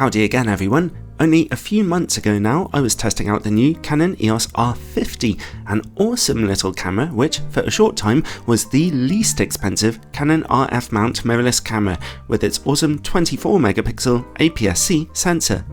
Howdy again everyone. Only a few months ago now I was testing out the new Canon EOS R100, an awesome little camera which for a short time was the least expensive Canon RF mount mirrorless camera with its awesome 24 megapixel aps-c sensor.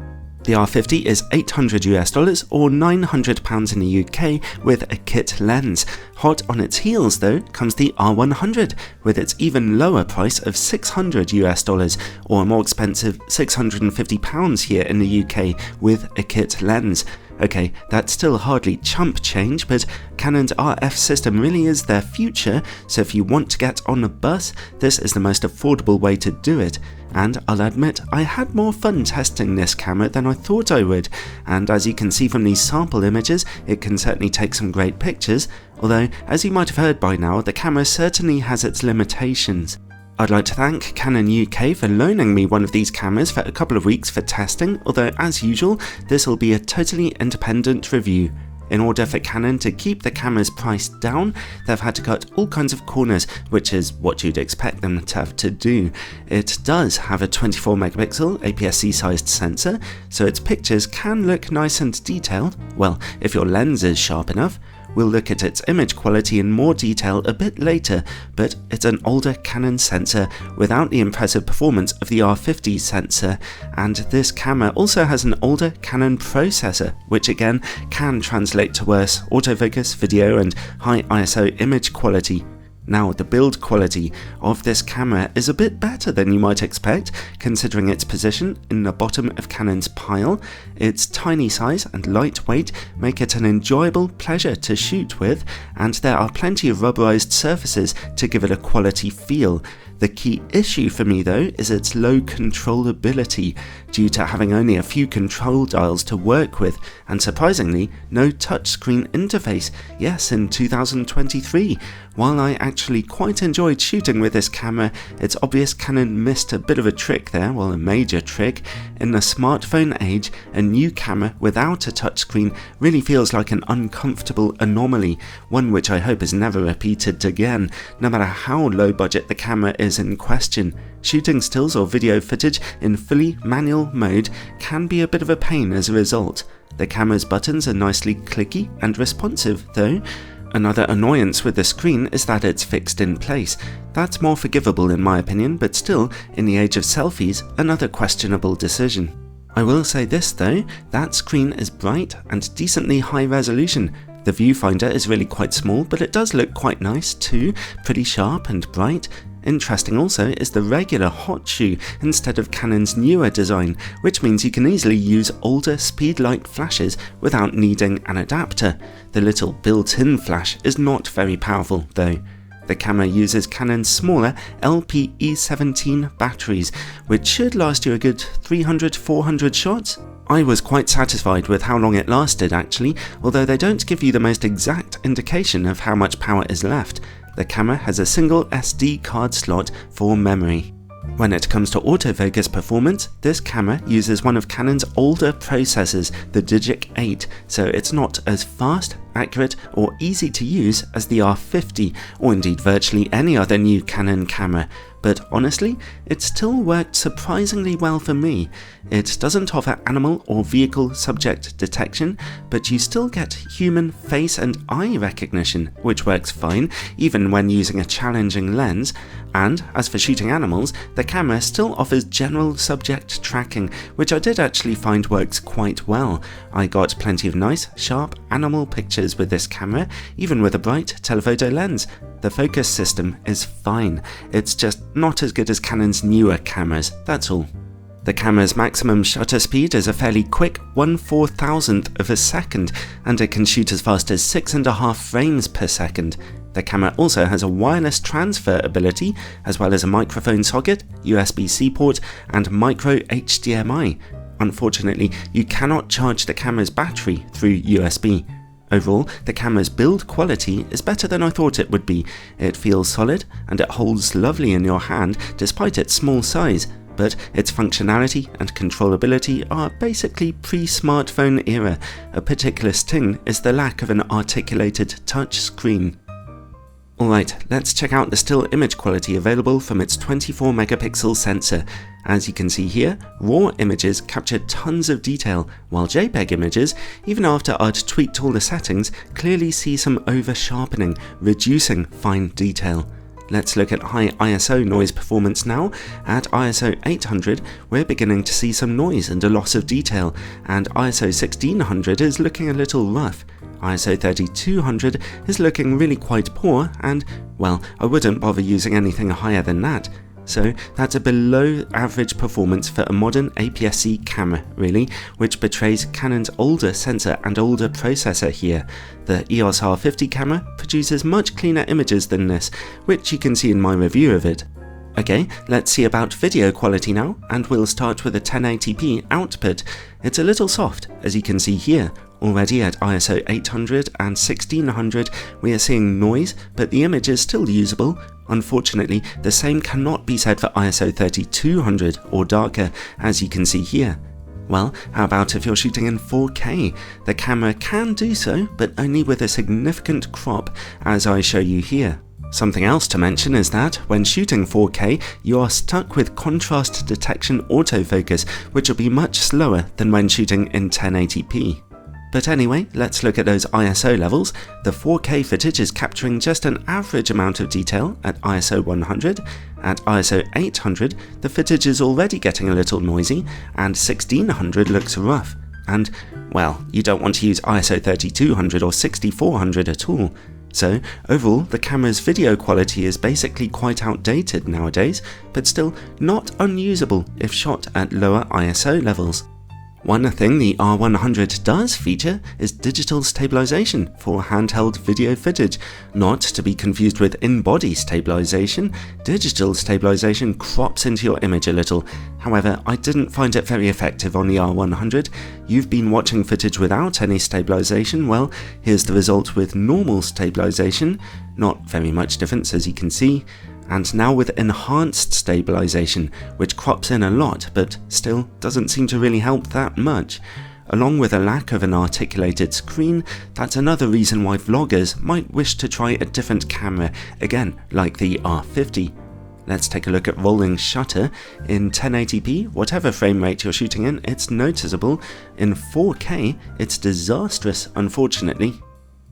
The R50 is $800 or £900 in the UK with a kit lens. Hot on its heels though comes the R100 with its even lower price of $600 or a more expensive £650 here in the UK with a kit lens. Okay, that's still hardly chump change, but Canon's RF system really is their future, so if you want to get on a bus, this is the most affordable way to do it. And I'll admit, I had more fun testing this camera than I thought I would, and as you can see from these sample images, it can certainly take some great pictures, although as you might have heard by now, the camera certainly has its limitations. I'd like to thank Canon UK for loaning me one of these cameras for a couple of weeks for testing, although as usual, this will be a totally independent review. In order for Canon to keep the camera's price down, they've had to cut all kinds of corners, which is what you'd expect them to have to do. It does have a 24 megapixel aps-c sized sensor, so its pictures can look nice and detailed, well, if your lens is sharp enough. We'll look at its image quality in more detail a bit later, but it's an older Canon sensor without the impressive performance of the R50 sensor, and this camera also has an older Canon processor, which again can translate to worse autofocus, video and high ISO image quality. Now, the build quality of this camera is a bit better than you might expect, considering its position in the bottom of Canon's pile. Its tiny size and lightweight make it an enjoyable pleasure to shoot with, and there are plenty of rubberized surfaces to give it a quality feel. The key issue for me though is its low controllability, due to having only a few control dials to work with, and surprisingly, no touchscreen interface, yes in 2023. While I actually quite enjoyed shooting with this camera, it's obvious Canon missed a bit of a trick there, well a major trick. In the smartphone age, a new camera without a touchscreen really feels like an uncomfortable anomaly, one which I hope is never repeated again, no matter how low budget the camera is in question. Shooting stills or video footage in fully manual mode can be a bit of a pain as a result. The camera's buttons are nicely clicky and responsive though. Another annoyance with the screen is that it's fixed in place. That's more forgivable in my opinion, but still, in the age of selfies, another questionable decision. I will say this though, that screen is bright and decently high resolution. The viewfinder is really quite small, but it does look quite nice too, pretty sharp and bright. Interesting also is the regular hot shoe instead of Canon's newer design, which means you can easily use older speedlight flashes without needing an adapter. The little built-in flash is not very powerful though. The camera uses Canon's smaller LPE17 batteries, which should last you a good 300-400 shots. I was quite satisfied with how long it lasted actually, although they don't give you the most exact indication of how much power is left. The camera has a single SD card slot for memory. When it comes to autofocus performance, this camera uses one of Canon's older processors, the Digic 8, so it's not as fast, accurate or easy to use as the R50 or indeed virtually any other new Canon camera. But honestly, it still worked surprisingly well for me. It doesn't offer animal or vehicle subject detection, but you still get human face and eye recognition, which works fine even when using a challenging lens. And as for shooting animals, the camera still offers general subject tracking, which I did actually find works quite well. I got plenty of nice, sharp animal pictures with this camera, even with a bright telephoto lens. The focus system is fine, it's just not as good as Canon's newer cameras, that's all. The camera's maximum shutter speed is a fairly quick 1/4000th of a second, and it can shoot as fast as 6.5 frames per second. The camera also has a wireless transfer ability, as well as a microphone socket, USB-C port, and micro HDMI. Unfortunately, you cannot charge the camera's battery through USB. Overall, the camera's build quality is better than I thought it would be. It feels solid and it holds lovely in your hand despite its small size, but its functionality and controllability are basically pre-smartphone era. A particular sting is the lack of an articulated touch screen. Alright, let's check out the still image quality available from its 24 megapixel sensor. As you can see here, RAW images capture tons of detail, while JPEG images, even after I'd tweaked all the settings, clearly see some over-sharpening, reducing fine detail. Let's look at high ISO noise performance now. At ISO 800, we're beginning to see some noise and a loss of detail, and ISO 1600 is looking a little rough. ISO 3200 is looking really quite poor, and, well, I wouldn't bother using anything higher than that. So that's a below average performance for a modern aps-c camera, really, which betrays Canon's older sensor and older processor here. The EOS R100 camera produces much cleaner images than this, which you can see in my review of it. Okay, let's see about video quality now, and we'll start with a 1080p output. It's a little soft, as you can see here. Already at ISO 800 and 1600 we are seeing noise, but the image is still usable. Unfortunately, the same cannot be said for ISO 3200 or darker, as you can see here. Well, how about if you're shooting in 4K? The camera can do so, but only with a significant crop, as I show you here. Something else to mention is that when shooting 4K, you are stuck with contrast detection autofocus, which will be much slower than when shooting in 1080p. But anyway, let's look at those ISO levels. The 4K footage is capturing just an average amount of detail at ISO 100. At ISO 800, the footage is already getting a little noisy, and 1600 looks rough. And, well, you don't want to use ISO 3200 or 6400 at all. So, overall, the camera's video quality is basically quite outdated nowadays, but still not unusable if shot at lower ISO levels. One thing the R100 does feature is digital stabilization for handheld video footage, not to be confused with in-body stabilization. Digital stabilization crops into your image a little. However, I didn't find it very effective on the R100. You've been watching footage without any stabilization. Well, here's the result with normal stabilization. Not very much difference, as you can see. And now with enhanced stabilization, which crops in a lot, but still doesn't seem to really help that much. Along with a lack of an articulated screen, that's another reason why vloggers might wish to try a different camera, again like the R50. Let's take a look at rolling shutter. In 1080p, whatever frame rate you're shooting in, it's noticeable. In 4K, it's disastrous, unfortunately.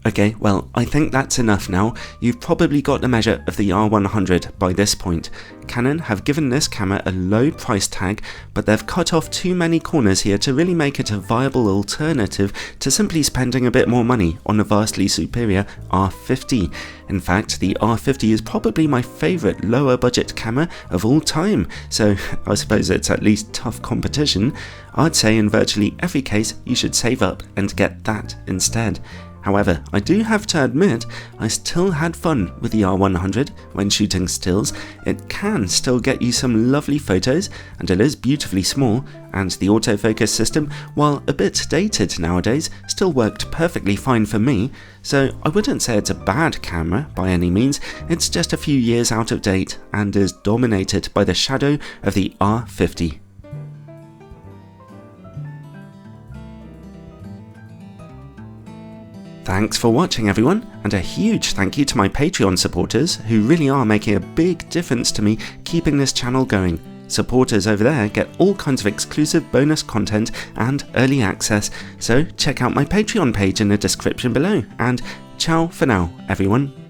Okay, well, I think that's enough now. You've probably got a measure of the R100 by this point. Canon have given this camera a low price tag, but they've cut off too many corners here to really make it a viable alternative to simply spending a bit more money on a vastly superior R50. In fact, the R50 is probably my favourite lower budget camera of all time, so I suppose it's at least tough competition. I'd say in virtually every case you should save up and get that instead. However, I do have to admit, I still had fun with the R100 when shooting stills. It can still get you some lovely photos, and it is beautifully small, and the autofocus system, while a bit dated nowadays, still worked perfectly fine for me, so I wouldn't say it's a bad camera by any means. It's just a few years out of date, and is dominated by the shadow of the R50. Thanks for watching everyone, and a huge thank you to my Patreon supporters who really are making a big difference to me keeping this channel going. Supporters over there get all kinds of exclusive bonus content and early access, so check out my Patreon page in the description below, and ciao for now everyone.